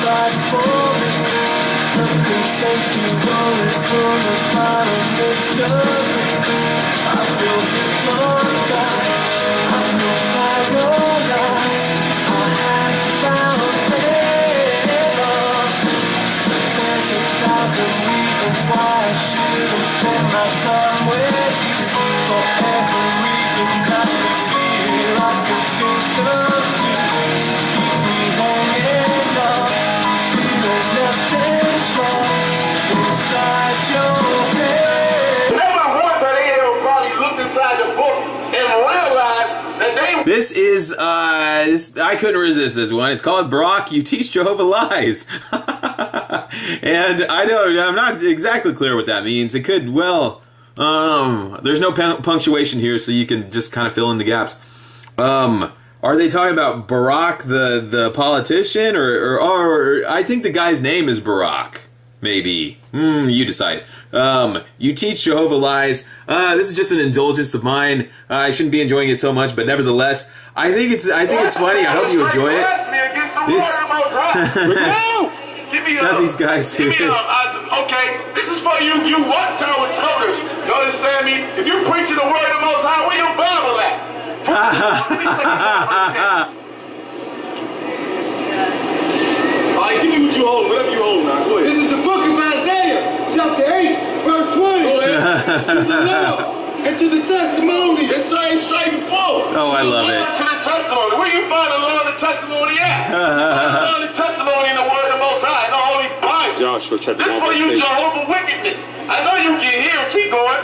inside for me. Something sensual is from the bottom mystery. I feel hypnotized, I feel paralyzed. I have found heaven. There's 1,000 reasons why I shouldn't spend my time with you. For every reason not to be here, I can think of you. Keep me hanging on, feeling nothing's wrong inside your head. Never once have they ever probably looked inside the book and realized that they... This is, I couldn't resist this one. It's called Brock, You Teach Jehovah Lies. And I'm not exactly clear what that means. It could, well, there's no punctuation here, so you can just kind of fill in the gaps. Are they talking about Barack, the politician, or I think the guy's name is Barack, maybe. You decide. You teach Jehovah lies. This is just an indulgence of mine. I shouldn't be enjoying it so much, but nevertheless, I think it's funny. I hope you enjoy it. Not these guys too. Okay, this is for you watchtower toters. You understand me? If you're preaching the word of the Most High, where your Bible at? Alright, give me what you hold, whatever you hold now. Go ahead. This is the book of Isaiah, chapter 8, verse 20. Go ahead. To the law and to the testimony. It's saying straight and full. Oh, I love it. To the testimony. Where you find the law and the testimony at? The law and the testimony in the word of the Most High, in the Holy Bible. Joshua chapter 1. This for you, Jehovah's Witness. I know you can hear and keep going.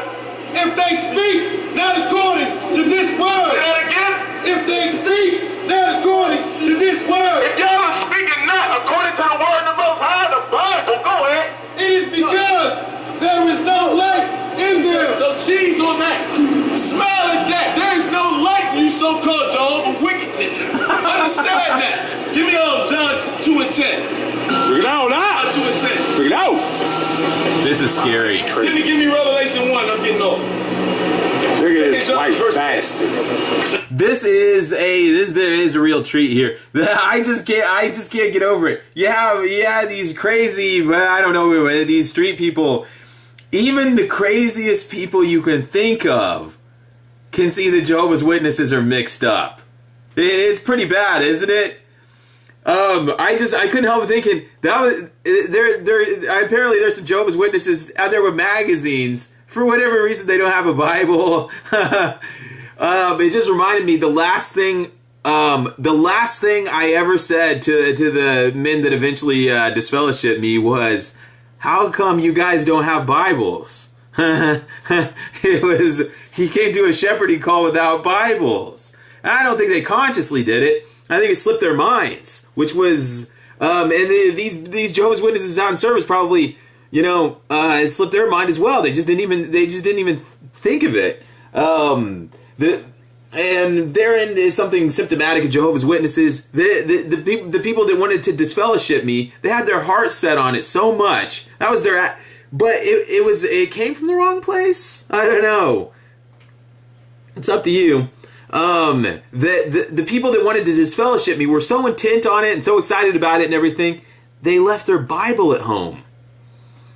If they speak not according to this word. Say that again. If they speak not according to this word. If y'all are speaking not according to the word of the Most High, the Bible, go ahead. It is because there is no light in them. So cheese on that. Smile at that. There is no light in you so-called Jehovah's Witness. Understand that. Give me John 2 and 10. Bring it out now. 2 and 10. Bring it out. This is scary. Give me Revelation 1. I'm getting old. Look at this white bastard. This is a real treat here. I just can't get over it. You have these crazy, I don't know, these street people. Even the craziest people you can think of can see the Jehovah's Witnesses are mixed up. It's pretty bad, isn't it? I couldn't help thinking that was apparently there's some Jehovah's Witnesses out there with magazines. For whatever reason, they don't have a Bible. It just reminded me the last thing I ever said to the men that eventually disfellowshipped me was, "How come you guys don't have Bibles?" It was, he came to a shepherding call without Bibles. I don't think they consciously did it. I think it slipped their minds, which was, and these Jehovah's Witnesses out in service probably, it slipped their mind as well. They just didn't even think of it. And therein is something symptomatic of Jehovah's Witnesses. The people that wanted to disfellowship me, they had their heart set on it so much. That was their, but it came from the wrong place. I don't know. It's up to you. The people that wanted to disfellowship me were so intent on it and so excited about it and everything, they left their Bible at home.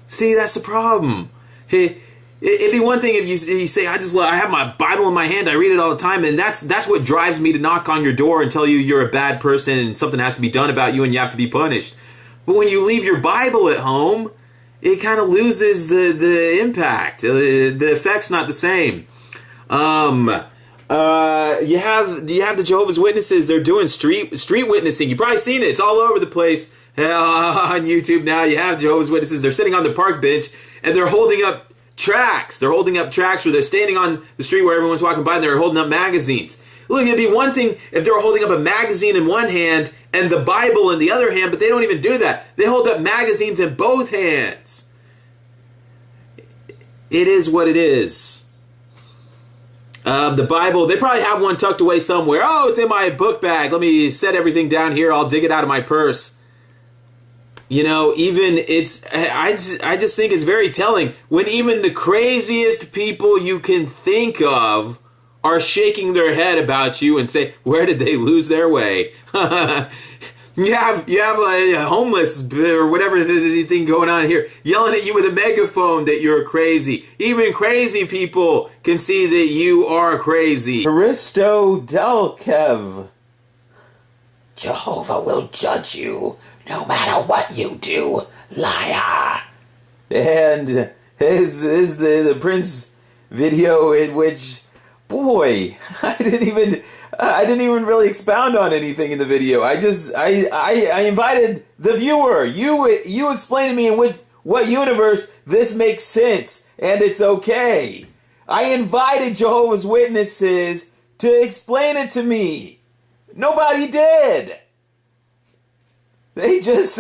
See, that's the problem. Hey, it'd be one thing if you say, I have my Bible in my hand, I read it all the time, and that's what drives me to knock on your door and tell you you're a bad person and something has to be done about you and you have to be punished. But when you leave your Bible at home, it kind of loses the impact. The effect's not the same. You have the Jehovah's Witnesses. They're doing street witnessing. You've probably seen it. It's all over the place on YouTube now. You have Jehovah's Witnesses. They're sitting on the park bench and they're holding up tracts. They're holding up tracts where they're standing on the street where everyone's walking by and they're holding up magazines. Look, it'd be one thing if they were holding up a magazine in one hand and the Bible in the other hand, but they don't even do that. They hold up magazines in both hands. It is what it is. The Bible, they probably have one tucked away somewhere. Oh, it's in my book bag. Let me set everything down here. I'll dig it out of my purse. I just think it's very telling when even the craziest people you can think of are shaking their head about you and say, where did they lose their way? You have a homeless or whatever the thing going on here yelling at you with a megaphone that you're crazy. Even crazy people can see that you are crazy. Aristo Delkev. Jehovah will judge you no matter what you do, liar. And is the Prince video in which, boy, I didn't even really expound on anything in the video. I invited the viewer. You explain to me in what universe this makes sense, and it's okay. I invited Jehovah's Witnesses to explain it to me. Nobody did. They just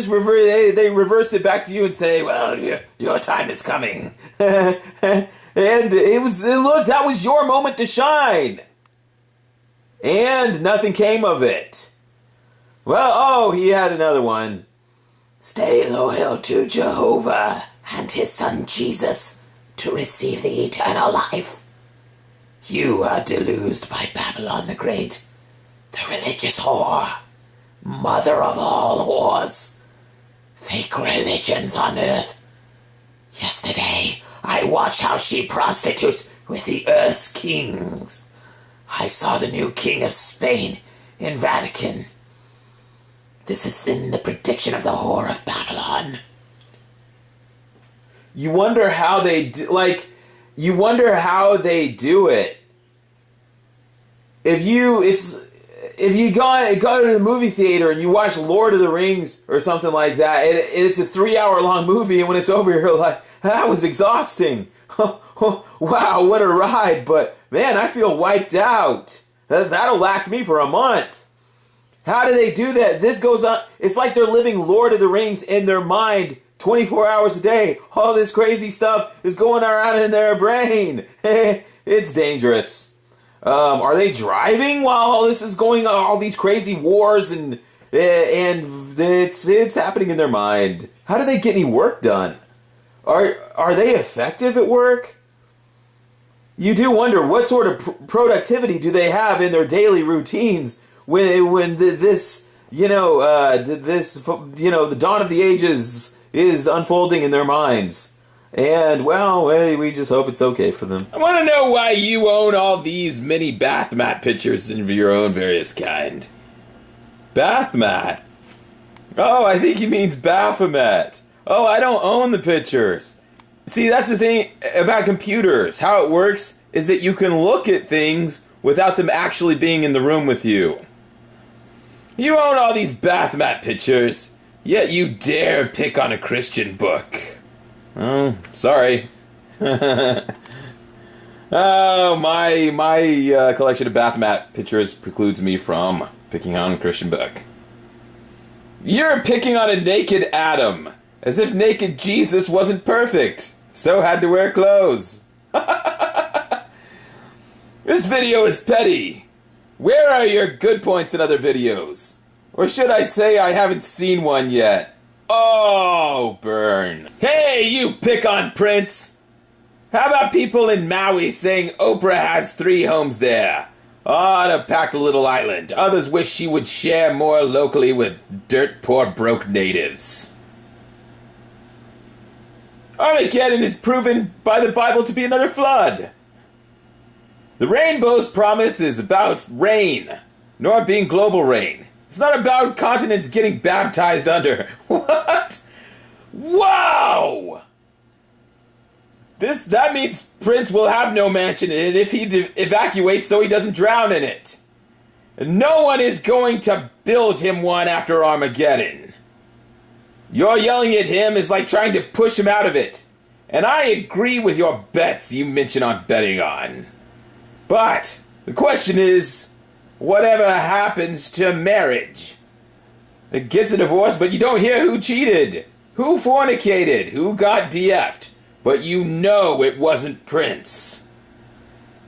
reverse it back to you and say, well, your time is coming. And look, that was your moment to shine. And nothing came of it. Well, oh, he had another one. Stay loyal to Jehovah and his son Jesus to receive the eternal life. You are deluged by Babylon the Great, the religious whore, mother of all whores, fake religions on earth. Yesterday, I watched how she prostitutes with the earth's kings. I saw the new king of Spain in Vatican. This is then the prediction of the whore of Babylon. You wonder how they do it. If you go to the movie theater and you watch Lord of the Rings or something like that, and it's a 3-hour long movie, and when it's over, you're like, that was exhausting. Wow, what a ride! But man, I feel wiped out. That'll last me for a month. How do they do that? This goes on. It's like they're living Lord of the Rings in their mind 24 hours a day. All this crazy stuff is going around in their brain. It's dangerous. Are they driving while all this is going on? All these crazy wars and it's happening in their mind. How do they get any work done? Are they effective at work? You do wonder what sort of productivity do they have in their daily routines when the dawn of the ages is unfolding in their minds. And, well, we just hope it's okay for them. I want to know why you own all these mini bath mat pictures of your own various kind. Bath mat? Oh, I think he means Baphomet. Oh, I don't own the pictures. See, that's the thing about computers. How it works is that you can look at things without them actually being in the room with you. You own all these bath mat pictures, yet you dare pick on a Christian book. Oh, sorry. Oh, my collection of bath mat pictures precludes me from picking on a Christian book. You're picking on a naked Adam, as if naked Jesus wasn't perfect, so had to wear clothes. This video is petty. Where are your good points in other videos? Or should I say I haven't seen one yet? Oh, burn. Hey, you pick on Prince. How about people in Maui saying Oprah has 3 homes there? On a packed little island. Others wish she would share more locally with dirt poor broke natives. Armageddon is proven by the Bible to be another flood. The rainbow's promise is about rain, nor being global rain. It's not about continents getting baptized under. What? Wow! That means Prince will have no mansion in it if he evacuates so he doesn't drown in it. And no one is going to build him one after Armageddon. Your yelling at him is like trying to push him out of it. And I agree with your bets you mention on betting on. But the question is, whatever happens to marriage? It gets a divorce, but you don't hear who cheated, who fornicated, who got DF'd. But you know it wasn't Prince.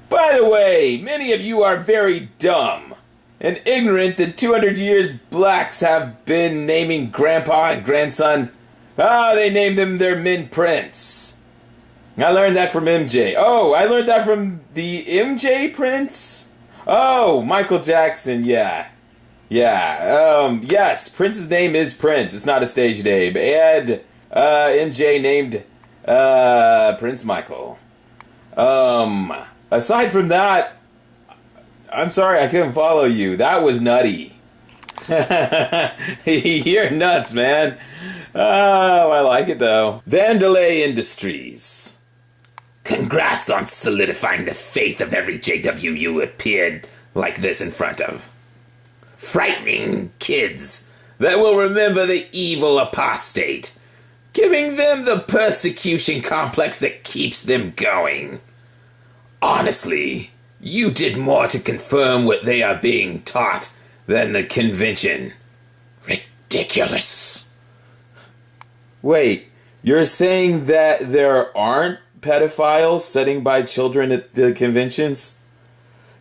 By the way, many of you are very dumb and ignorant that 200 years blacks have been naming grandpa and grandson. They named them their min Prince. I learned that from MJ. Oh, I learned that from the MJ Prince? Oh, Michael Jackson, yeah. Yeah, yes, Prince's name is Prince. It's not a stage name. And MJ named Prince Michael. Aside from that, I'm sorry I couldn't follow you. That was nutty. You're nuts, man. Oh, I like it though. Vandelay Industries. Congrats on solidifying the faith of every JW you appeared like this in front of. Frightening kids that will remember the evil apostate, giving them the persecution complex that keeps them going. Honestly, you did more to confirm what they are being taught than the convention. Ridiculous. Wait, you're saying that there aren't pedophiles sitting by children at the conventions?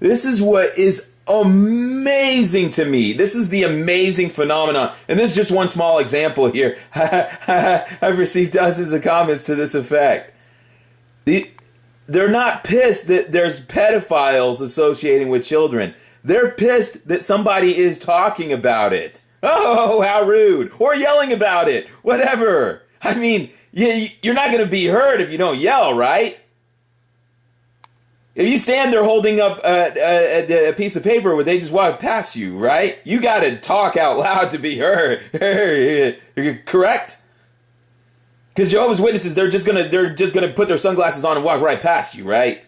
This is what is amazing to me. This is the amazing phenomenon. And this is just one small example here. I've received dozens of comments to this effect. They're not pissed that there's pedophiles associating with children. They're pissed that somebody is talking about it. Oh, how rude. Or yelling about it. Whatever. I mean, you're not going to be heard if you don't yell, right? If you stand there holding up a piece of paper where they just walk past you, right? You got to talk out loud to be heard. Correct? Because Jehovah's Witnesses, they're just gonna put their sunglasses on and walk right past you, right?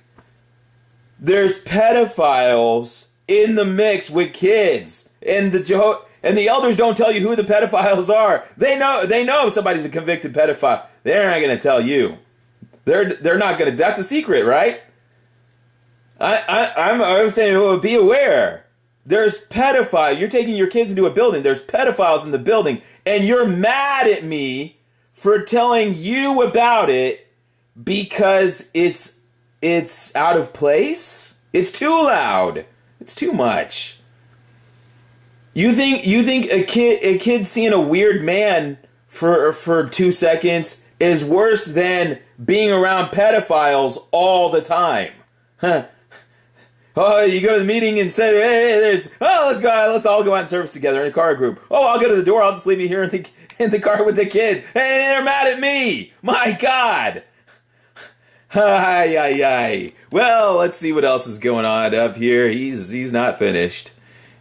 There's pedophiles in the mix with kids, and the elders don't tell you who the pedophiles are. They know if somebody's a convicted pedophile. They're not gonna tell you. They're not gonna. That's a secret, right? I'm saying, well, be aware. There's pedophiles. You're taking your kids into a building. There's pedophiles in the building, and you're mad at me for telling you about it because it's out of place. It's too loud. It's too much. You think a kid seeing a weird man for 2 seconds is worse than being around pedophiles all the time? Huh? Oh, you go to the meeting and say, hey, let's all go out and service together in a car group. Oh, I'll go to the door. I'll just leave you here in the car with the kid. And they're mad at me. My God. Ay. Well, let's see what else is going on up here. He's not finished.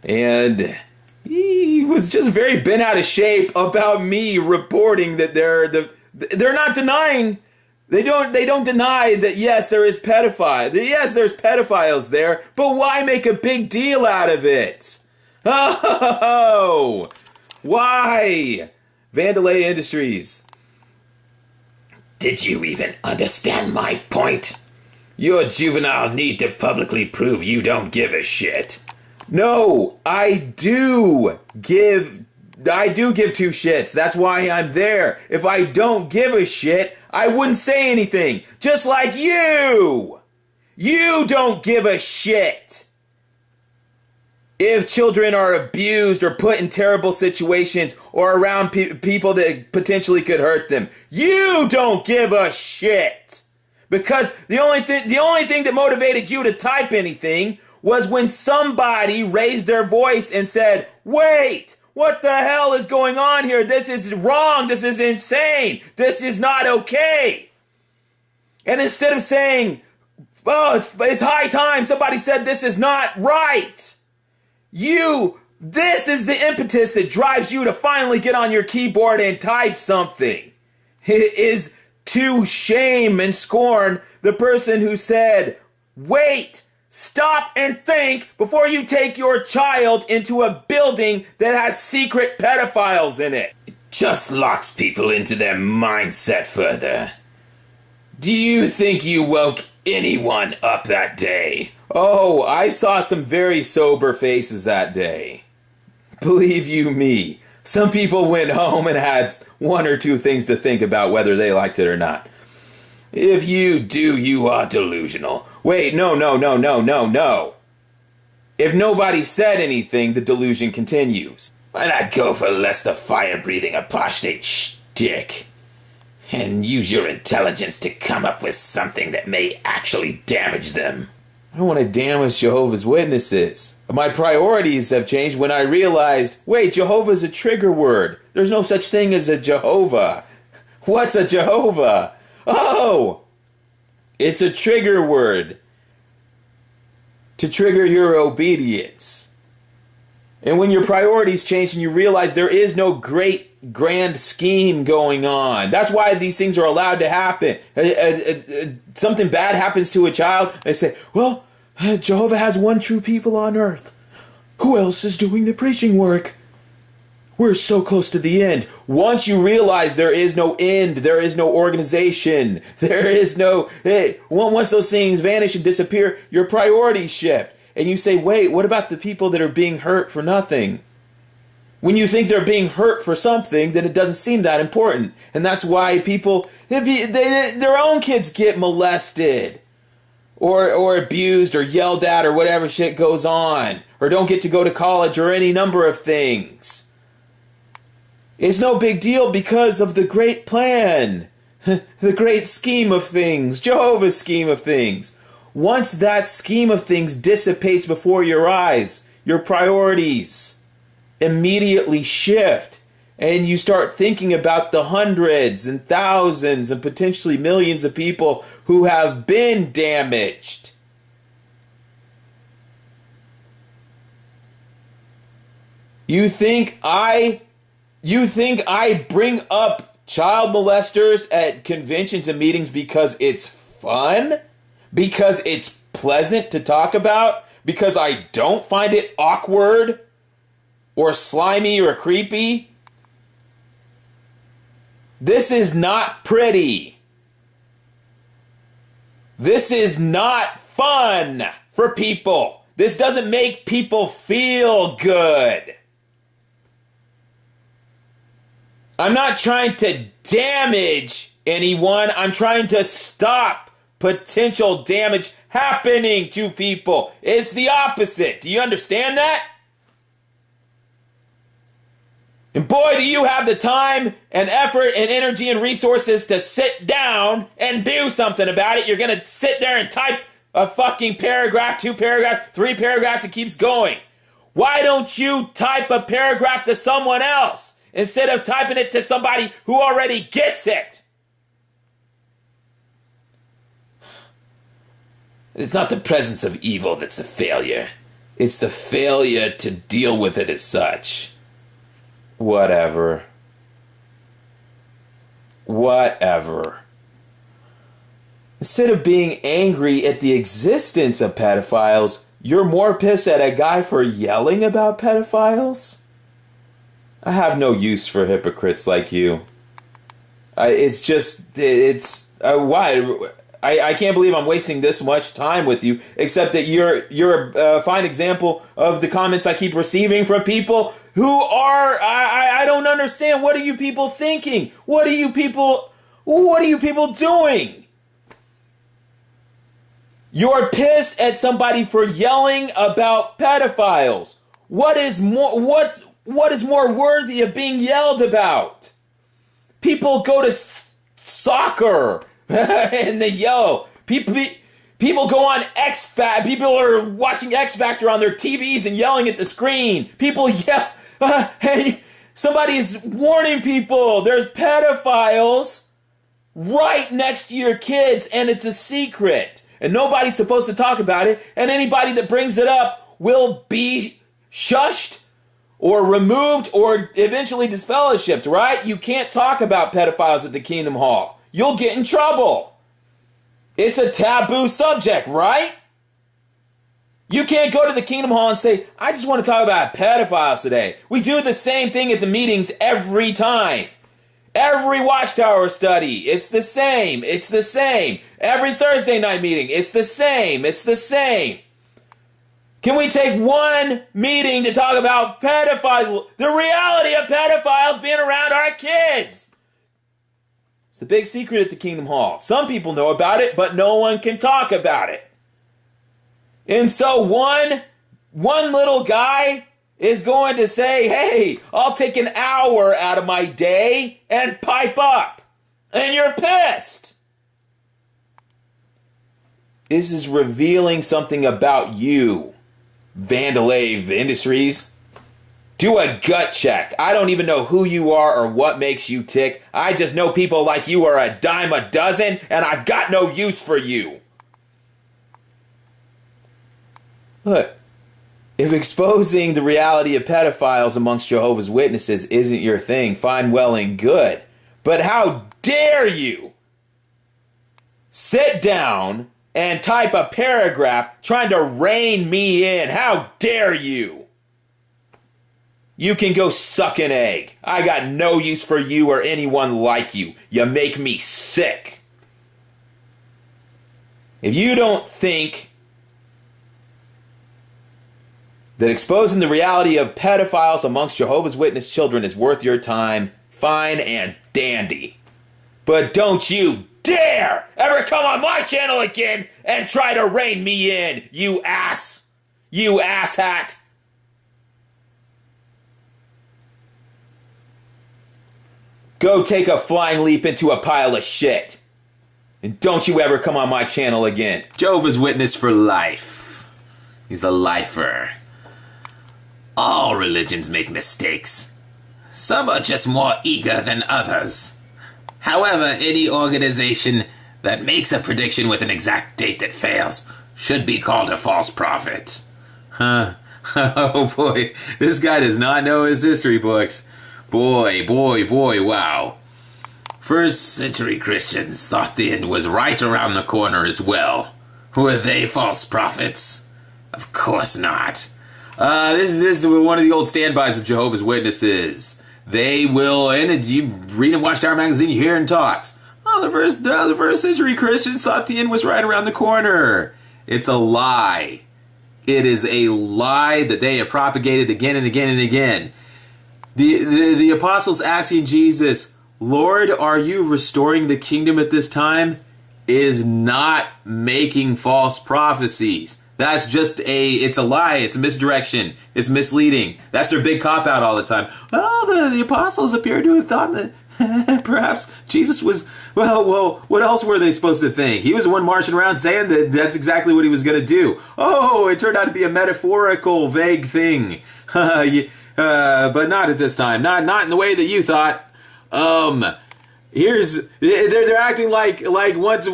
And he was just very bent out of shape about me reporting that they're not denying. They don't deny that, yes, there is pedophile. Yes, there's pedophiles there, but why make a big deal out of it? Oh, why? Vandelay Industries. Did you even understand my point? Your juvenile need to publicly prove you don't give a shit. No, I do give two shits. That's why I'm there. If I don't give a shit, I wouldn't say anything. Just like you. You don't give a shit. If children are abused or put in terrible situations or around people that potentially could hurt them, you don't give a shit. Because the only thing that motivated you to type anything was when somebody raised their voice and said, wait, what the hell is going on here? This is wrong. This is insane. This is not okay. And instead of saying, oh, it's high time somebody said this is not right, this is the impetus that drives you to finally get on your keyboard and type something. It is to shame and scorn the person who said, wait, stop and think before you take your child into a building that has secret pedophiles in it. It just locks people into their mindset further. Do you think you woke anyone up that day? Oh, I saw some very sober faces that day. Believe you me, some people went home and had one or two things to think about whether they liked it or not. If you do, you are delusional. Wait, no. If nobody said anything, the delusion continues. Why not go for less the fire-breathing apostate shtick and use your intelligence to come up with something that may actually damage them? I don't want to damage Jehovah's Witnesses. My priorities have changed when I realized, wait, Jehovah's a trigger word. There's no such thing as a Jehovah. What's a Jehovah? Oh, it's a trigger word to trigger your obedience. And when your priorities change and you realize there is no great grand scheme going on, that's why these things are allowed to happen. Something bad happens to a child, they say, well, Jehovah has one true people on earth. Who else is doing the preaching work? We're so close to the end. Once you realize there is no end, there is no organization, there is no... once those things vanish and disappear, your priorities shift. And you say, wait, what about the people that are being hurt for nothing? When you think they're being hurt for something, then it doesn't seem that important. And that's why people... their own kids get molested. Or abused or yelled at or whatever shit goes on. Or don't get to go to college or any number of things. It's no big deal because of the great plan. The great scheme of things. Jehovah's scheme of things. Once that scheme of things dissipates before your eyes, your priorities immediately shift. And you start thinking about the hundreds and thousands and potentially millions of people who have been damaged. You think I bring up child molesters at conventions and meetings because it's fun? Because it's pleasant to talk about? Because I don't find it awkward or slimy or creepy? This is not pretty. This is not fun for people. This doesn't make people feel good. I'm not trying to damage anyone. I'm trying to stop potential damage happening to people. It's the opposite. Do you understand that? And boy, do you have the time and effort and energy and resources to sit down and do something about it. You're going to sit there and type a fucking paragraph, 2 paragraphs, 3 paragraphs, it keeps going. Why don't you type a paragraph to someone else instead of typing it to somebody who already gets it? It's not the presence of evil that's a failure. It's the failure to deal with it as such. Whatever. Instead of being angry at the existence of pedophiles, you're more pissed at a guy for yelling about pedophiles? I have no use for hypocrites like you. Why? I can't believe I'm wasting this much time with you, except that you're a fine example of the comments I keep receiving from people who are, I don't understand. What are you people thinking? What are you people doing? You're pissed at somebody for yelling about pedophiles. What is more worthy of being yelled about? People go to soccer and they yell. People go on X Factor. People are watching X Factor on their TVs and yelling at the screen. People yell. Hey, somebody's warning people. There's pedophiles right next to your kids, and it's a secret. And nobody's supposed to talk about it. And anybody that brings it up will be shushed or removed or eventually disfellowshipped, right? You can't talk about pedophiles at the Kingdom Hall. You'll get in trouble. It's a taboo subject, right? You can't go to the Kingdom Hall and say, I just want to talk about pedophiles today. We do the same thing at the meetings every time. Every Watchtower study, it's the same. It's the same. Every Thursday night meeting, it's the same. It's the same. Can we take one meeting to talk about pedophiles? The reality of pedophiles being around our kids. It's the big secret at the Kingdom Hall. Some people know about it, but no one can talk about it. And so one little guy is going to say, hey, I'll take an hour out of my day and pipe up. And you're pissed. This is revealing something about you, Vandalave Industries. Do a gut check. I don't even know who you are or what makes you tick. I just know people like you are a dime a dozen, and I've got no use for you. Look, if exposing the reality of pedophiles amongst Jehovah's Witnesses isn't your thing, fine, well, and good. But how dare you sit down and type a paragraph trying to rein me in? How dare you? You can go suck an egg. I got no use for you or anyone like you. You make me sick. If you don't think that exposing the reality of pedophiles amongst Jehovah's Witness children is worth your time, fine and dandy. But don't you dare ever come on my channel again and try to rein me in, you ass! You asshat! Go take a flying leap into a pile of shit. And don't you ever come on my channel again. Jehovah's Witness for life. He's a lifer. All religions make mistakes. Some are just more eager than others. However, any organization that makes a prediction with an exact date that fails should be called a false prophet. Huh. Oh boy, this guy does not know his history books. Boy, wow. First century Christians thought the end was right around the corner as well. Were they false prophets? Of course not. This is one of the old standbys of Jehovah's Witnesses. They will, and you read and watch our magazine, you hear and talks. Oh, the first century Christians thought the end was right around the corner. It's a lie. It is a lie that they have propagated again and again and again. The apostles asking Jesus, Lord, are you restoring the kingdom at this time? Is not making false prophecies. That's just it's a lie. It's a misdirection. It's misleading. That's their big cop-out all the time. Well, the apostles appear to have thought that perhaps Jesus was, well, what else were they supposed to think? He was the one marching around saying that that's exactly what he was going to do. Oh, it turned out to be a metaphorical, vague thing. But not at this time. Not in the way that you thought. They're acting like once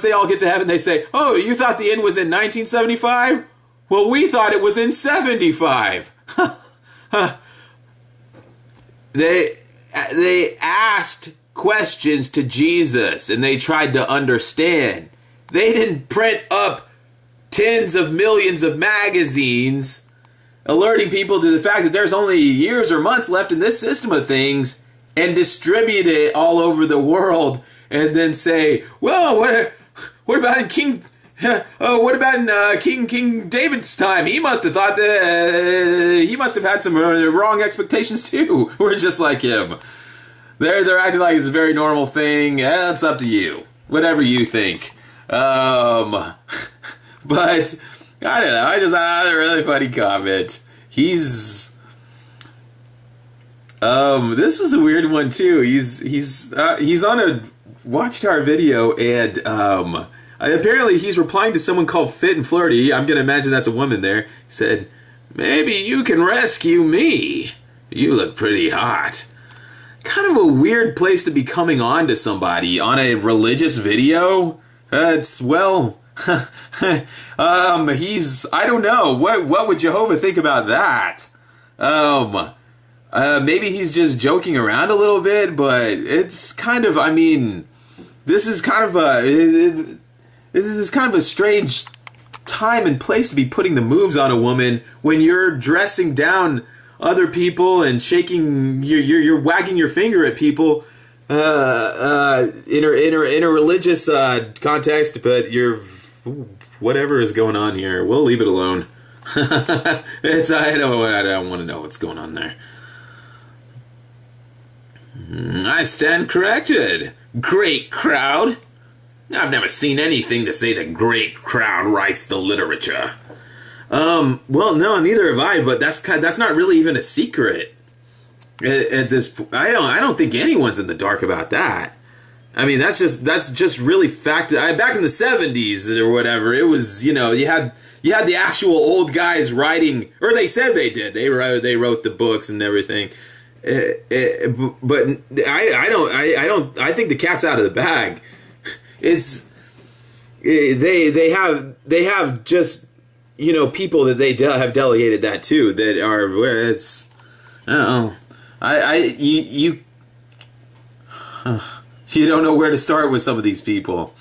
they all get to heaven, they say, "Oh, you thought the end was in 1975? Well, we thought it was in 75." They asked questions to Jesus and they tried to understand. They didn't print up tens of millions of magazines alerting people to the fact that there's only years or months left in this system of things, and distribute it all over the world, and then say, "Well, what about in King David's time? He must have thought that he must have had some wrong expectations too. We're just like him." They're acting like it's a very normal thing. It's up to you, whatever you think. But I don't know. I just had a really funny comment. This was a weird one too. He's on a Watchtower video, and apparently he's replying to someone called Fit and Flirty. I'm gonna imagine that's a woman there. He said, "Maybe you can rescue me. You look pretty hot." Kind of a weird place to be coming on to somebody on a religious video. I don't know. What would Jehovah think about that? Maybe he's just joking around a little bit, but it's kind of, this is kind of a strange time and place to be putting the moves on a woman when you're dressing down other people and shaking, you're wagging your finger at people in a religious context, but whatever is going on here, we'll leave it alone. I don't want to know what's going on there. I stand corrected. Great crowd. I've never seen anything to say the great crowd writes the literature. Well, no, neither have I, but that's not really even a secret. At this, I don't think anyone's in the dark about that. I mean, that's just really fact. Back in the 70s or whatever, it was, you had the actual old guys writing, or they said they did. They wrote the books and everything. But I think the cat's out of the bag. It's they have just, people that they have delegated that to, that are, it's, I don't know. You don't know where to start with some of these people.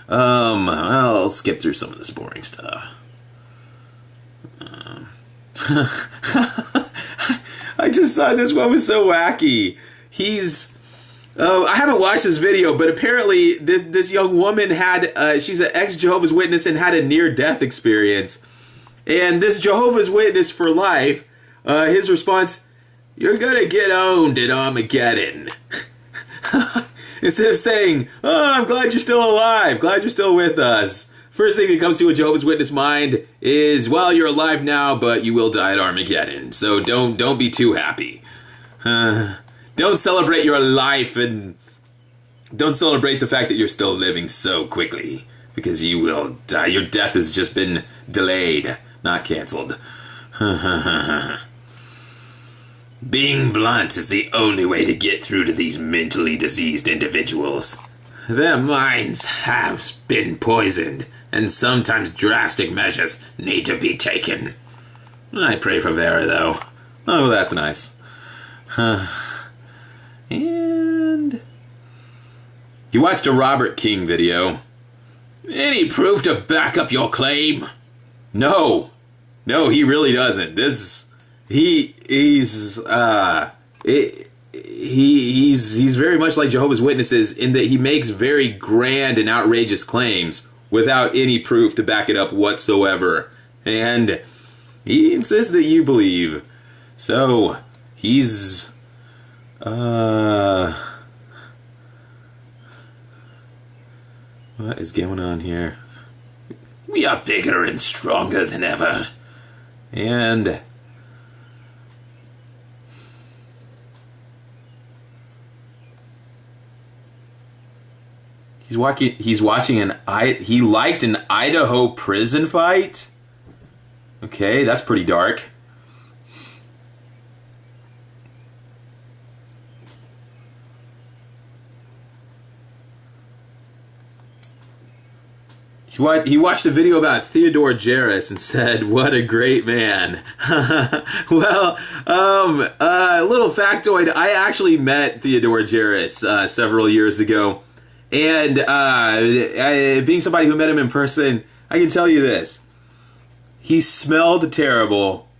I'll skip through some of this boring stuff. I just saw this one was so wacky. I haven't watched this video, but apparently this young woman she's an ex-Jehovah's Witness and had a near-death experience. And this Jehovah's Witness for life, his response, "You're gonna get owned at Armageddon." Instead of saying, "Oh, I'm glad you're still alive, glad you're still with us." First thing that comes to a Jehovah's Witness mind is, well, you're alive now, but you will die at Armageddon. So don't be too happy. Don't celebrate your life, and don't celebrate the fact that you're still living so quickly, because you will die. Your death has just been delayed, not canceled. Being blunt is the only way to get through to these mentally diseased individuals. Their minds have been poisoned, and sometimes drastic measures need to be taken. I pray for Vera, though. Oh, that's nice. And you watched a Robert King video. Any proof to back up your claim? No, he really doesn't. He's very much like Jehovah's Witnesses in that he makes very grand and outrageous claims without any proof to back it up whatsoever. And he insists that you believe. So, he's... what is going on here? We are bigger and stronger than ever. And... He liked an Idaho prison fight? Okay, that's pretty dark. He watched a video about Theodore Jairus and said, "What a great man." Well, a little factoid, I actually met Theodore Jairus several years ago. And being somebody who met him in person, I can tell you this. He smelled terrible.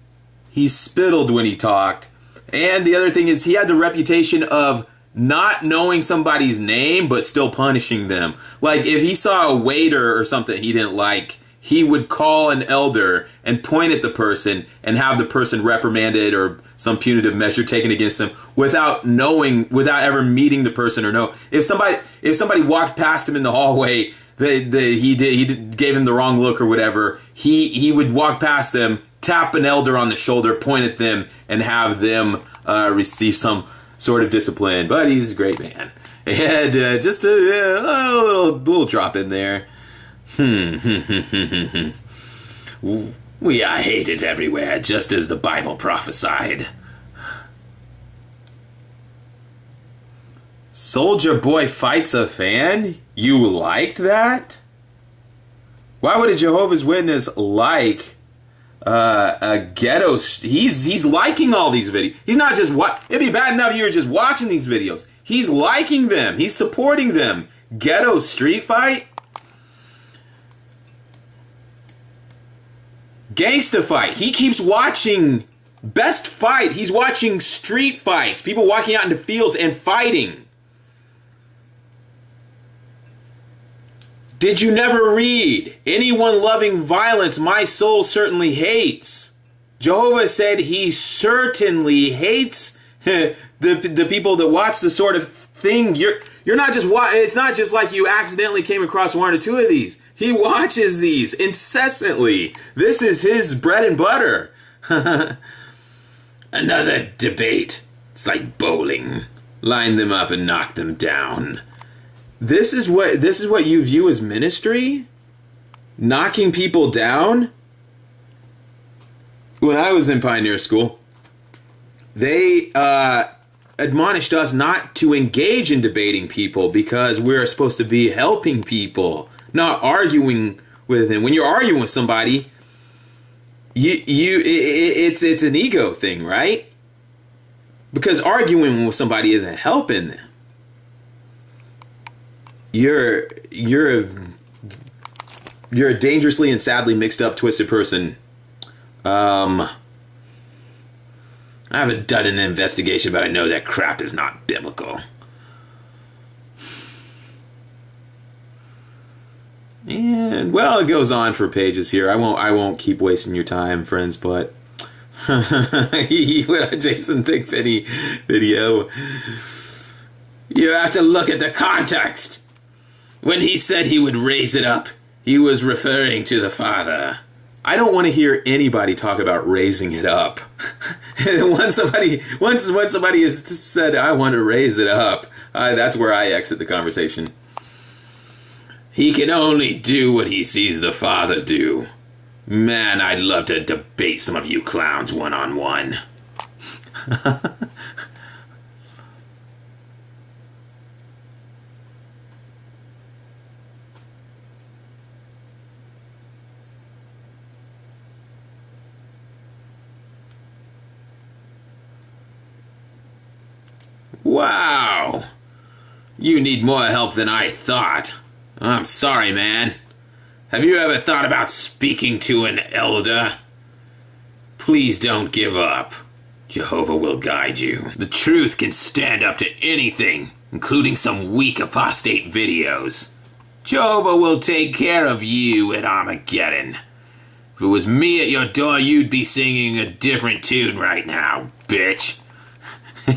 He spittled when he talked. And the other thing is, he had the reputation of not knowing somebody's name, but still punishing them. Like, if he saw a waiter or something he didn't like, he would call an elder and point at the person and have the person reprimanded or some punitive measure taken against them without ever meeting the person or know. If somebody walked past him in the hallway, he gave him the wrong look or whatever, he would walk past them, tap an elder on the shoulder, point at them, and have them receive some sort of discipline. But he's a great man. And just a little drop in there. We are hated everywhere, just as the Bible prophesied. Soldier Boy fights a fan? You liked that? Why would a Jehovah's Witness like a ghetto? He's liking all these videos. He's not just it'd be bad enough if you were just watching these videos. He's liking them. He's supporting them. Ghetto street fight? Gangsta fight. He keeps watching best fight. He's watching street fights. People walking out into fields and fighting. Did you never read? Anyone loving violence, my soul certainly hates. Jehovah said he certainly hates the people that watch the sort of thing. You're not just it's not just like you accidentally came across one or two of these. He watches these incessantly. This is his bread and butter. Another debate. It's like bowling. Line them up and knock them down. This is what you view as ministry? Knocking people down? When I was in Pioneer School, they admonished us not to engage in debating people because we're supposed to be helping people, not arguing with them. When you're arguing with somebody, it's an ego thing, right? Because arguing with somebody isn't helping them. You're a dangerously and sadly mixed up, twisted person. I haven't done an investigation, but I know that crap is not biblical. And well, it goes on for pages here. I won't keep wasting your time, friends, but Jason Thickpenny video. You have to look at the context. When he said he would raise it up, he was referring to the Father. I don't want to hear anybody talk about raising it up. Once somebody has said, I want to raise it up, that's where I exit the conversation. He can only do what he sees the Father do. Man, I'd love to debate some of you clowns one-on-one. Wow! You need more help than I thought. I'm sorry, man. Have you ever thought about speaking to an elder? Please don't give up. Jehovah will guide you. The truth can stand up to anything, including some weak apostate videos. Jehovah will take care of you at Armageddon. If it was me at your door, you'd be singing a different tune right now, bitch.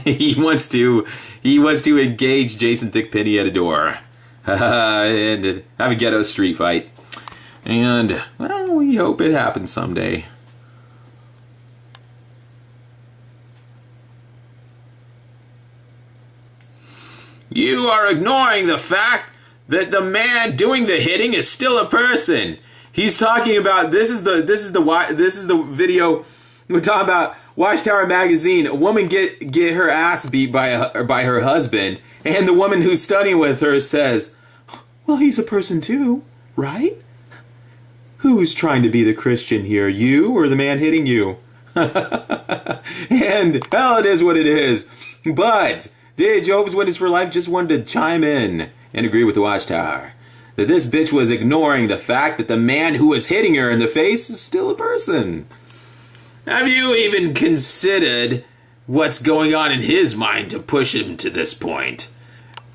He wants to engage Jason Thickpenny at a door. And have a ghetto street fight. And, well, we hope it happens someday. You are ignoring the fact that the man doing the hitting is still a person. He's talking about this is the video we're talking about. Watchtower magazine. A woman get her ass beat by her husband, and the woman who's studying with her says, "Well, he's a person too, right? Who's trying to be the Christian here, you or the man hitting you?" And hell, it is what it is. But the Jehovah's Witness for Life just wanted to chime in and agree with the Watchtower that this bitch was ignoring the fact that the man who was hitting her in the face is still a person. Have you even considered what's going on in his mind to push him to this point?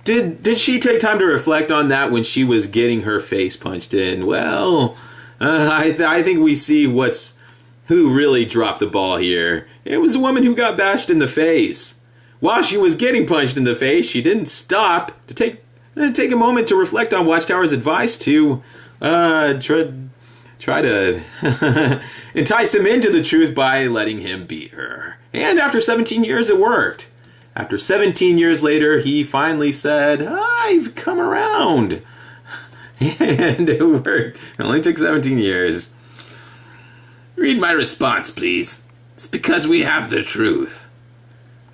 Did she take time to reflect on that when she was getting her face punched in? Well, I think we see who really dropped the ball here. It was a woman who got bashed in the face. While she was getting punched in the face, she didn't stop to take a moment to reflect on Watchtower's advice to try to entice him into the truth by letting him beat her. And after 17 years, it worked. After 17 years later, he finally said, "I've come around." And it worked. It only took 17 years. Read my response, please. It's because we have the truth.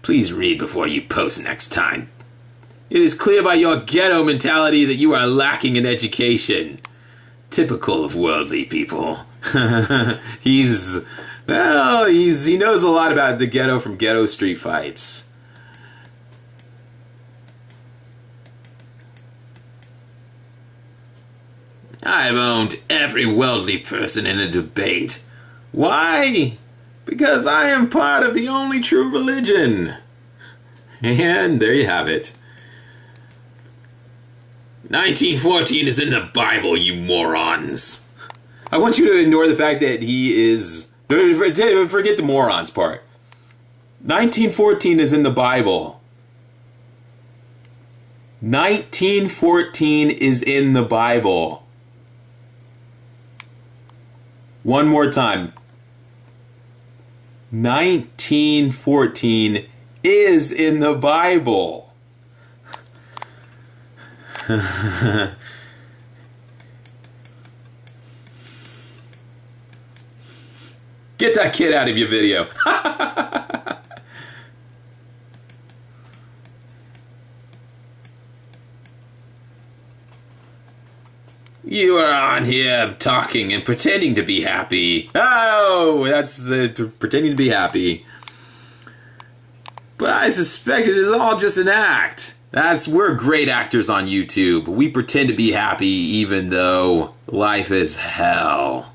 Please read before you post next time. It is clear by your ghetto mentality that you are lacking in education. Typical of worldly people. He knows a lot about the ghetto from ghetto street fights. I've owned every worldly person in a debate. Why? Because I am part of the only true religion. And there you have it. 1914 is in the Bible, you morons. I want you to ignore the fact that he is... Forget the morons part. 1914 is in the Bible. 1914 is in the Bible. One more time. 1914 is in the Bible. Get that kid out of your video. You are on here talking and pretending to be happy. Oh, that's the pretending to be happy. But I suspect it is all just an act. We're great actors on YouTube. We pretend to be happy even though life is hell.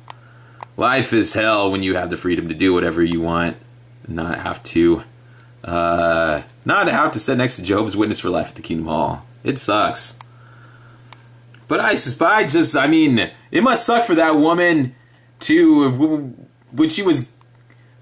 Life is hell when you have the freedom to do whatever you want. Not have to sit next to Jehovah's Witness for life at the Kingdom Hall. It sucks. But I mean, it must suck for that woman to, when she was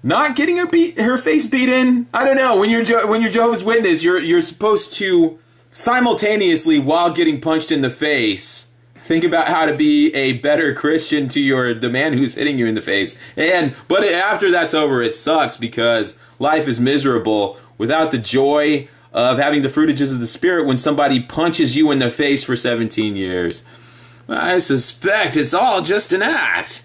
not getting her face beaten. I don't know. When you're Jehovah's Witness, you're supposed to simultaneously, while getting punched in the face, think about how to be a better Christian to the man who's hitting you in the face. But after that's over, it sucks because life is miserable without the joy of having the fruitages of the Spirit when somebody punches you in the face for 17 years. I suspect it's all just an act.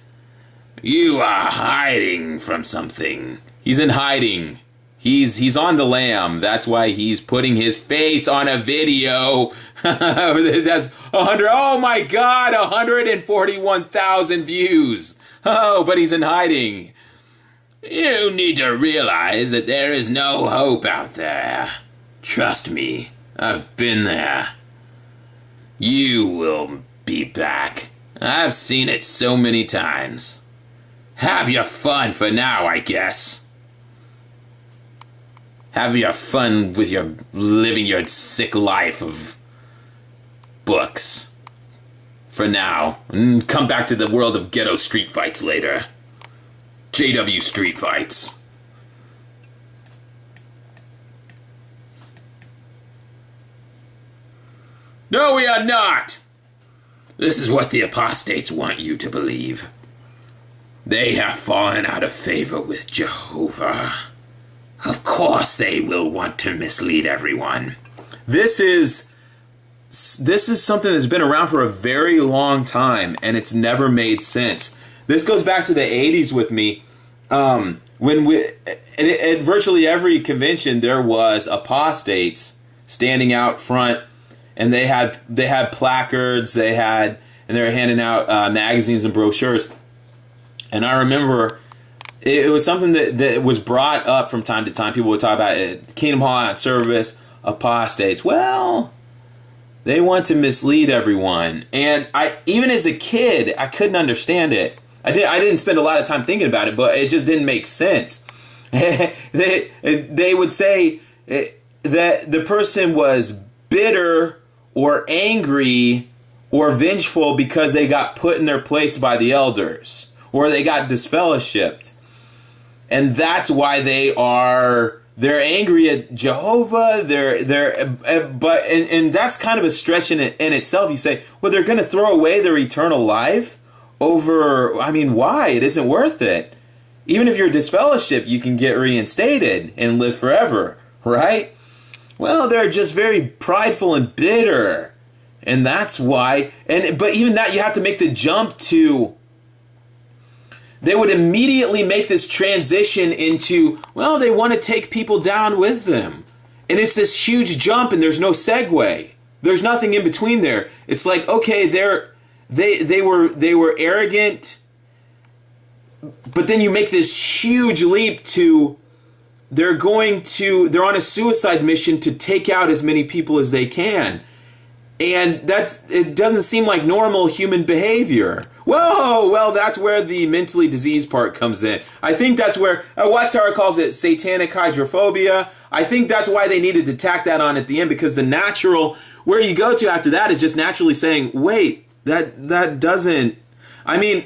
You are hiding from something. He's in hiding. He's on the lam. That's why he's putting his face on a video. That's 100. Oh my God, 141,000 views. Oh, but he's in hiding. You need to realize that there is no hope out there. Trust me, I've been there. You will be back. I've seen it so many times. Have your fun for now, I guess. Have your fun with living your sick life of books. For now. And come back to the world of ghetto street fights later. JW street fights. No, we are not! This is what the apostates want you to believe. They have fallen out of favor with Jehovah. Of course they will want to mislead everyone. This is something that's been around for a very long time, and it's never made sense. This goes back to the 80s with me. At virtually every convention, there was apostates standing out front. And they had placards, and they were handing out magazines and brochures. And I remember it was something that was brought up from time to time. People would talk about it, Kingdom Hall out service, apostates. Well, they want to mislead everyone. And even as a kid, I couldn't understand it. I didn't spend a lot of time thinking about it, but it just didn't make sense. They would say that the person was bitter or angry or vengeful because they got put in their place by the elders or they got disfellowshipped. And that's why they're angry at Jehovah. And that's kind of a stretch in itself. You say, well, they're going to throw away their eternal life over, I mean, why? It isn't worth it. Even if you're disfellowshipped, you can get reinstated and live forever, right? Well, they're just very prideful and bitter. And that's why, but even that, you have to make the jump to, they would immediately make this transition into, well, they want to take people down with them. And it's this huge jump and there's no segue. There's nothing in between there. It's like, okay, they were arrogant, but then you make this huge leap to, they're on a suicide mission to take out as many people as they can. And it doesn't seem like normal human behavior. Whoa, well, that's where the mentally diseased part comes in. I think that's where Watchtower calls it satanic hydrophobia. I think that's why they needed to tack that on at the end, because the natural, where you go to after that is just naturally saying, wait, that doesn't, I mean,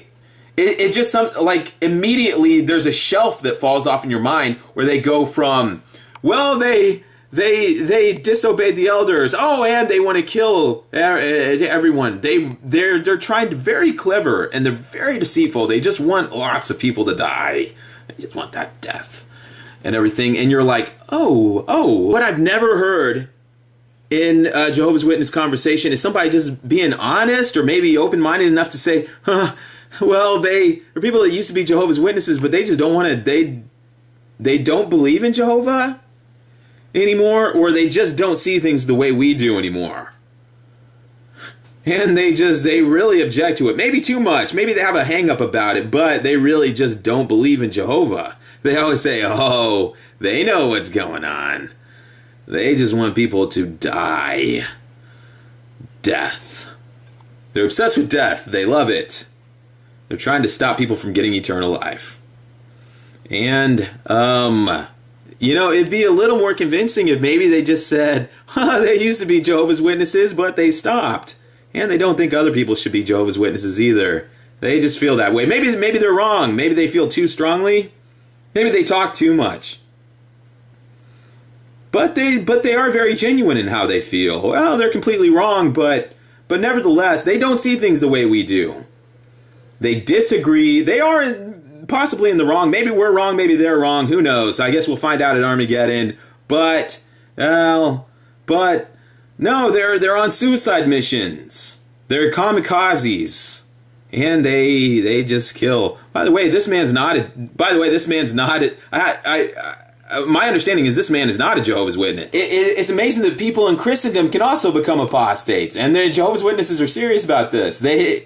it just, like, immediately there's a shelf that falls off in your mind where they go from, well, they disobeyed the elders. Oh, and they want to kill everyone. They're trying to very clever and they're very deceitful. They just want lots of people to die. They just want that death and everything. And you're like, oh, but I've never heard in a Jehovah's Witness conversation? Is somebody just being honest or maybe open-minded enough to say, well, there are people that used to be Jehovah's Witnesses, but they just don't want to, they don't believe in Jehovah anymore, or they just don't see things the way we do anymore. And they really object to it. Maybe too much. Maybe they have a hang-up about it, but they really just don't believe in Jehovah. They always say, oh, they know what's going on. They just want people to die. Death. They're obsessed with death. They love it. They're trying to stop people from getting eternal life. And, you know, it'd be a little more convincing if maybe they just said, they used to be Jehovah's Witnesses, but they stopped. And they don't think other people should be Jehovah's Witnesses either. They just feel that way. Maybe they're wrong. Maybe they feel too strongly. Maybe they talk too much. But they are very genuine in how they feel. Well, they're completely wrong, but nevertheless, they don't see things the way we do. They disagree. They are possibly in the wrong. Maybe we're wrong. Maybe they're wrong. Who knows? I guess we'll find out at Armageddon. But no, they're on suicide missions. They're kamikazes. And they just kill. By the way, this man's not my understanding is this man is not a Jehovah's Witness. It's amazing that people in Christendom can also become apostates. And the Jehovah's Witnesses are serious about this. They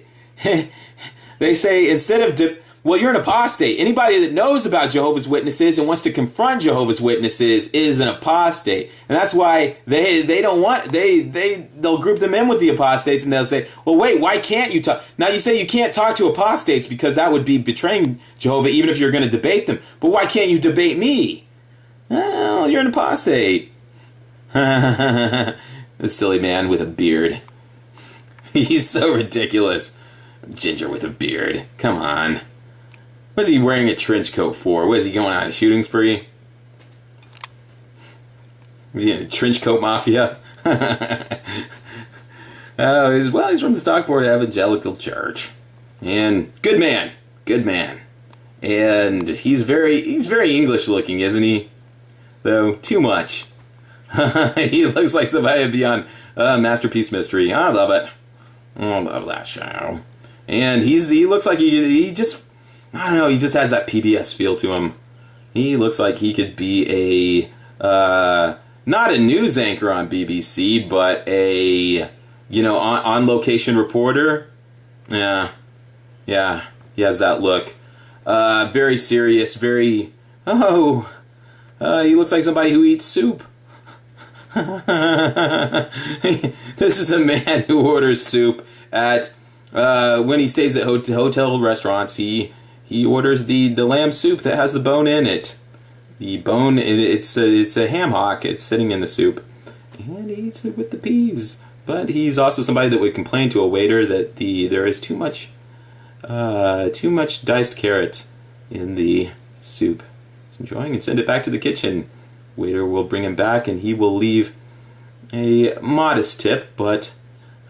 say instead of... well, you're an apostate. Anybody that knows about Jehovah's Witnesses and wants to confront Jehovah's Witnesses is an apostate. And that's why they don't want... They'll group them in with the apostates and they'll say, well, wait, why can't you talk? Now, you say you can't talk to apostates because that would be betraying Jehovah even if you're going to debate them. But why can't you debate me? Well, you're an apostate. This silly man with a beard. He's so ridiculous. Ginger with a beard. Come on. What's he wearing a trench coat for? What is he going on a shooting spree? Is he in a trench coat mafia? He's from the Stockport Evangelical Church. And good man. Good man. And he's very English looking, isn't he? Though, too much. He looks like somebody would be on Masterpiece Mystery. I love it. I love that show. And he looks like he just, I don't know, he just has that PBS feel to him. He looks like he could be not a news anchor on BBC, but a, on location reporter. Yeah, he has that look. Very serious, very, he looks like somebody who eats soup. This is a man who orders soup at, when he stays at hotel restaurants, he orders the lamb soup that has the bone in it. The bone, it's a ham hock, it's sitting in the soup. And he eats it with the peas. But he's also somebody that would complain to a waiter that there is too much diced carrot in the soup. He's enjoying and send it back to the kitchen. Waiter will bring him back and he will leave a modest tip, but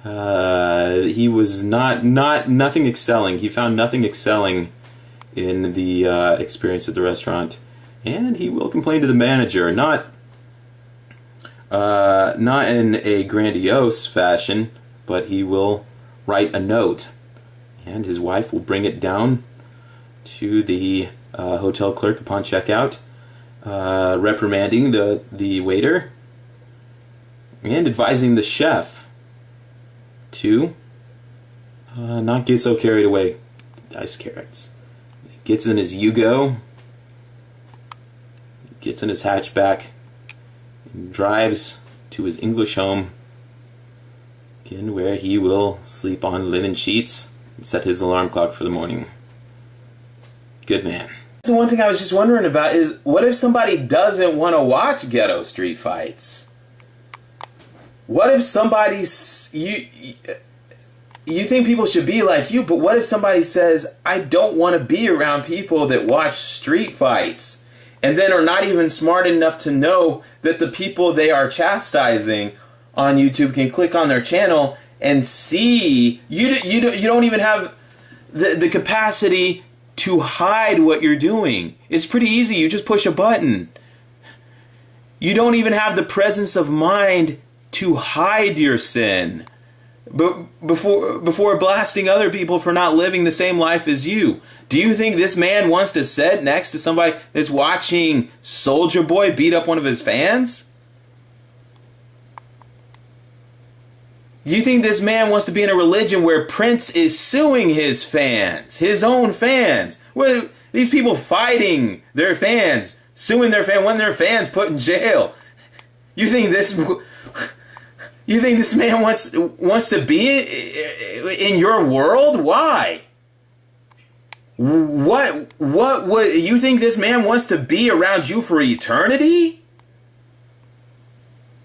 he was nothing excelling. He found nothing excelling in the experience at the restaurant, and he will complain to the manager, not in a grandiose fashion, but he will write a note, and his wife will bring it down to the hotel clerk upon checkout, reprimanding the waiter and advising the chef to not get so carried away. Diced carrots. He gets in his Yugo, gets in his hatchback, and drives to his English home, again, where he will sleep on linen sheets and set his alarm clock for the morning. Good man. So one thing I was just wondering about is, what if somebody doesn't want to watch ghetto street fights? What if somebody's... You think people should be like you, but what if somebody says, I don't want to be around people that watch street fights, and then are not even smart enough to know that the people they are chastising on YouTube can click on their channel and see... You don't even have the capacity to hide what you're doing. It's pretty easy. You just push a button. You don't even have the presence of mind to hide your sin, but before blasting other people for not living the same life as you. Do you think this man wants to sit next to somebody that's watching Soulja Boy beat up one of his fans? You think this man wants to be in a religion where Prince is suing his fans, his own fans? Well, these people fighting their fans, suing their fans, when their fans put in jail. You think this man wants to be in your world? Why? What would you think this man wants to be around you for eternity?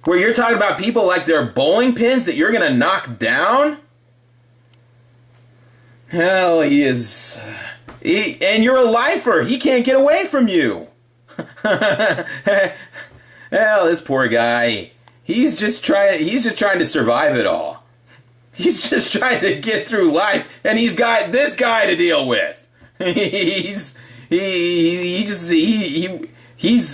Where you're talking about people like they're bowling pins that you're gonna knock down? Hell, he is. And you're a lifer. He can't get away from you. Hell, this poor guy. He's just trying to survive it all. He's just trying to get through life, and he's got this guy to deal with. He's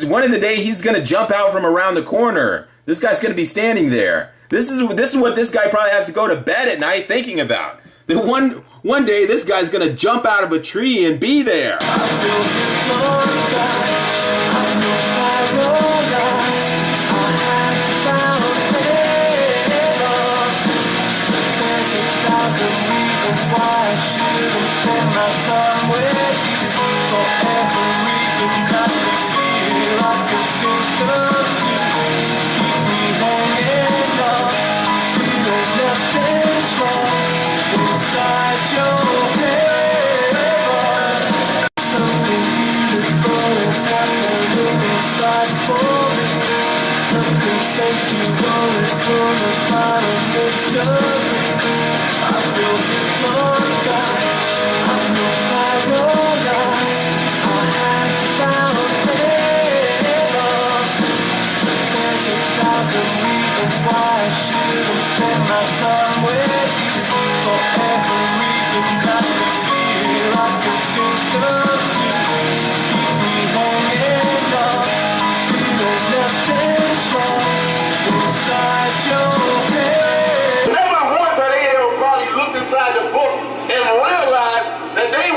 one of the day he's gonna jump out from around the corner. This guy's gonna be standing there. This is what this guy probably has to go to bed at night thinking about. That one day this guy's gonna jump out of a tree and be there.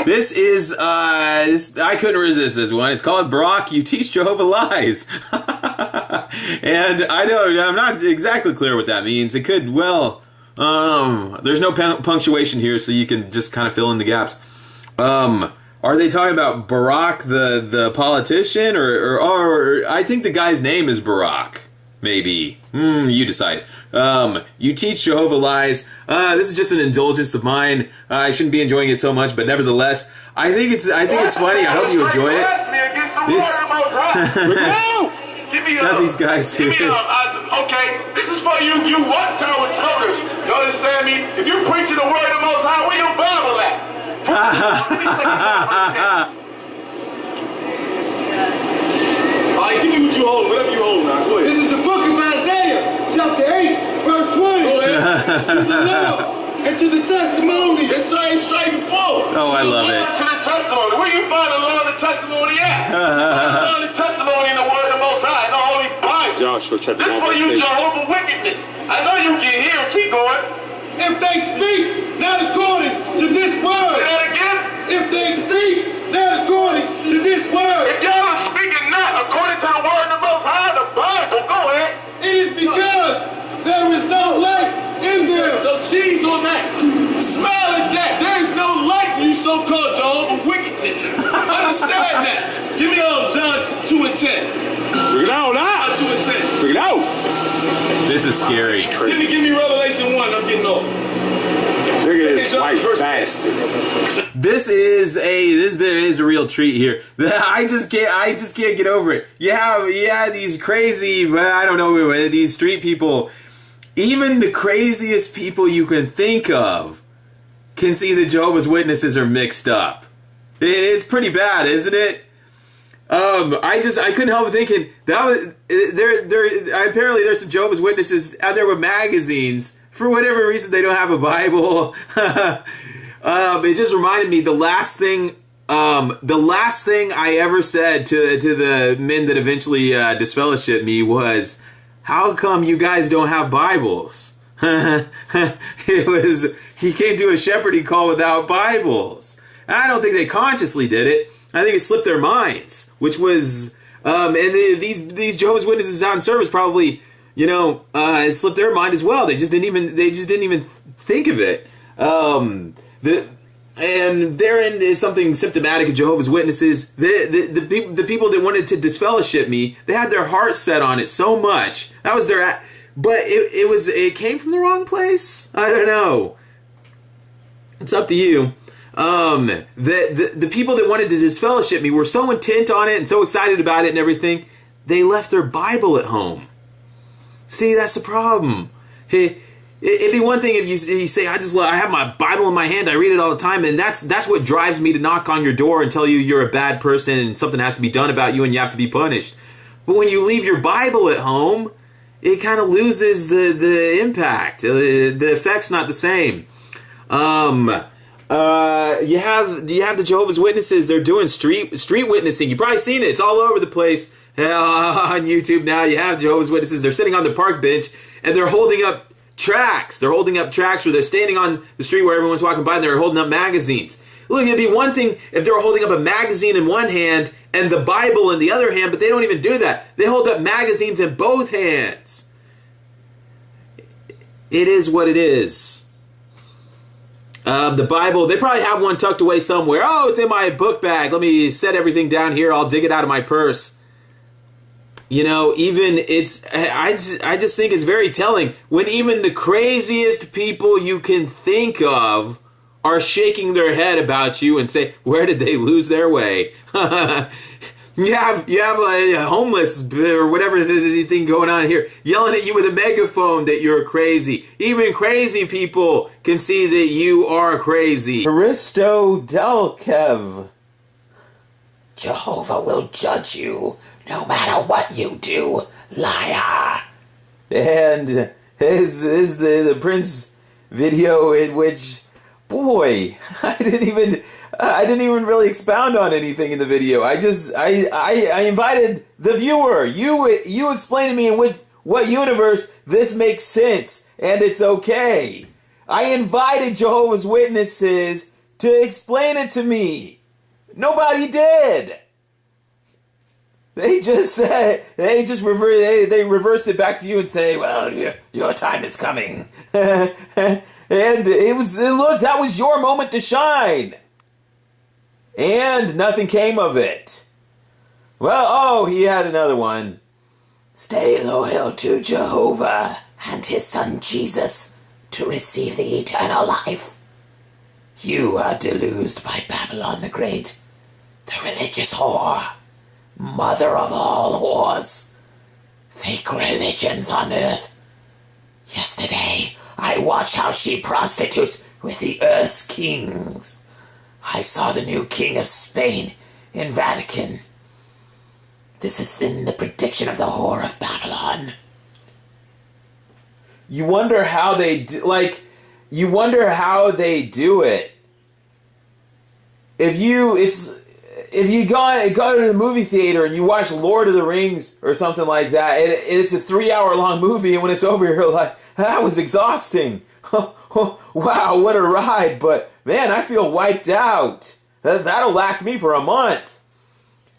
This is, I couldn't resist this one. It's called Brock, You Teach Jehovah Lies. And I'm not exactly clear what that means. It could, well, there's no punctuation here, so you can just kind of fill in the gaps. Are they talking about Barack, the politician, or I think the guy's name is Barack, maybe. You decide. You teach Jehovah lies. This is just an indulgence of mine. I shouldn't be enjoying it so much, but nevertheless, I think it's funny. I hope you enjoy it. Not these guys here. Okay, this is for you watchtower toters. You understand me? If you're preaching the word of the Most High, where your Bible at? Alright, give me what you hold, whatever you hold now. Go ahead. This is the book of Isaiah, chapter 8, verse 20. Go ahead. To the law and to the testimony. It's saying straight and forward. Oh, I love it. To the testimony. Where you find the law and the testimony at? The law and the testimony in the word of the Most High, in the Holy Bible. Joshua chapter 1. This for you, Jehovah's Witness. I know you can hear. Keep going. If they speak not according to this word. Say that again. If they speak not according to this word. If y'all are speaking not according to the word of the Most High, the Bible, go ahead. It is because there is no light in them. So cheese on that. Smile at that. There is no light in you so-called Jehovah's Witness. Understand that. Give me John 2 and 10. Bring it out, huh? 2 and 10. Bring it out. This is scary. Give me Revelation 1. I'm getting old. Look at this white bastard. This is a real treat here. I just can't get over it. You have these crazy, I don't know, these street people. Even the craziest people you can think of can see the Jehovah's Witnesses are mixed up. It's pretty bad, isn't it? I couldn't help thinking that was apparently there's some Jehovah's Witnesses out there with magazines. For whatever reason, they don't have a Bible. It just reminded me the last thing I ever said to the men that eventually disfellowshipped me was, how come you guys don't have Bibles? It was, he came to a shepherding call without Bibles. I don't think they consciously did it. I think it slipped their minds, which was, and these Jehovah's Witnesses out in service probably, it slipped their mind as well. They just didn't even think of it. And therein is something symptomatic of Jehovah's Witnesses. The people that wanted to disfellowship me, they had their heart set on it so much. That was their, but it came from the wrong place. I don't know. It's up to you. The people that wanted to disfellowship me were so intent on it and so excited about it and everything, they left their Bible at home. See, that's the problem. Hey, it'd be one thing if you say, I have my Bible in my hand, I read it all the time, and that's what drives me to knock on your door and tell you you're a bad person and something has to be done about you and you have to be punished. But when you leave your Bible at home, it kind of loses the impact. The effect's not the same. You have the Jehovah's Witnesses. They're doing street witnessing. You've probably seen it. It's all over the place on YouTube now. You have Jehovah's Witnesses. They're sitting on the park bench and they're holding up tracts. They're holding up tracts where they're standing on the street where everyone's walking by and they're holding up magazines. Look, it'd be one thing if they were holding up a magazine in one hand and the Bible in the other hand, but they don't even do that. They hold up magazines in both hands. It is what it is. The Bible, they probably have one tucked away somewhere. Oh, it's in my book bag. Let me set everything down here. I'll dig it out of my purse. I just think it's very telling when even the craziest people you can think of are shaking their head about you and say, where did they lose their way? You have a homeless or whatever the thing going on here yelling at you with a megaphone that you're crazy. Even crazy people can see that you are crazy. Aristo Delkev. Jehovah will judge you no matter what you do, liar. And is the Prince video in which, boy, I didn't even really expound on anything in the video. I invited the viewer. You explain to me in what universe this makes sense, and it's okay. I invited Jehovah's Witnesses to explain it to me. Nobody did. They just reverse it back to you and say, well, your time is coming. And look, that was your moment to shine. And nothing came of it. Well, he had another one. Stay loyal to Jehovah and his son Jesus to receive the eternal life. You are deluged by Babylon the Great, the religious whore, mother of all whores, fake religions on earth. Yesterday, I watched how she prostitutes with the earth's kings. I saw the new king of Spain in Vatican. This is then the prediction of the whore of Babylon. You wonder how they do it. If you go to the movie theater and you watch Lord of the Rings or something like that, it's a 3-hour long movie, and when it's over, you're like, that was exhausting. Wow, what a ride, but man, I feel wiped out. That'll last me for a month.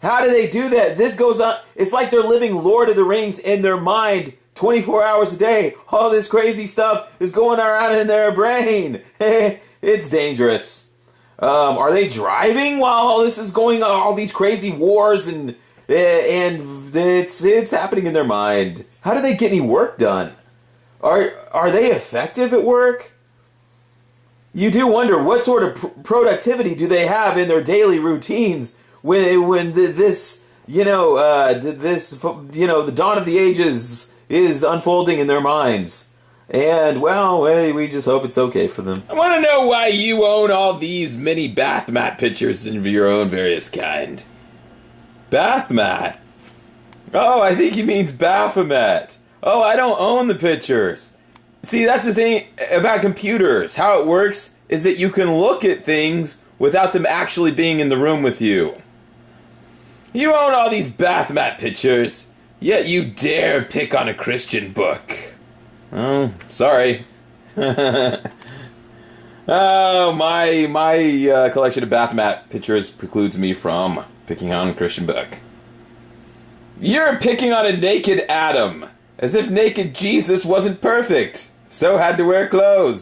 How do they do that? This goes on. It's like they're living Lord of the Rings in their mind 24 hours a day. All this crazy stuff is going around in their brain. It's dangerous. Are they driving while all this is going on? All these crazy wars and it's happening in their mind. How do they get any work done? Are they effective at work? You do wonder what sort of productivity do they have in their daily routines when the dawn of the ages is unfolding in their minds. And, well, we just hope it's okay for them. I want to know why you own all these mini bath mat pictures of your own various kind. Bath mat? Oh, I think he means Baphomet. Oh, I don't own the pictures. See, that's the thing about computers. How it works is that you can look at things without them actually being in the room with you. You own all these bath mat pictures. Yet you dare pick on a Christian book. Oh, sorry. Oh, my collection of bath mat pictures precludes me from picking on a Christian book. You're picking on a naked Adam, as if naked Jesus wasn't perfect, so had to wear clothes.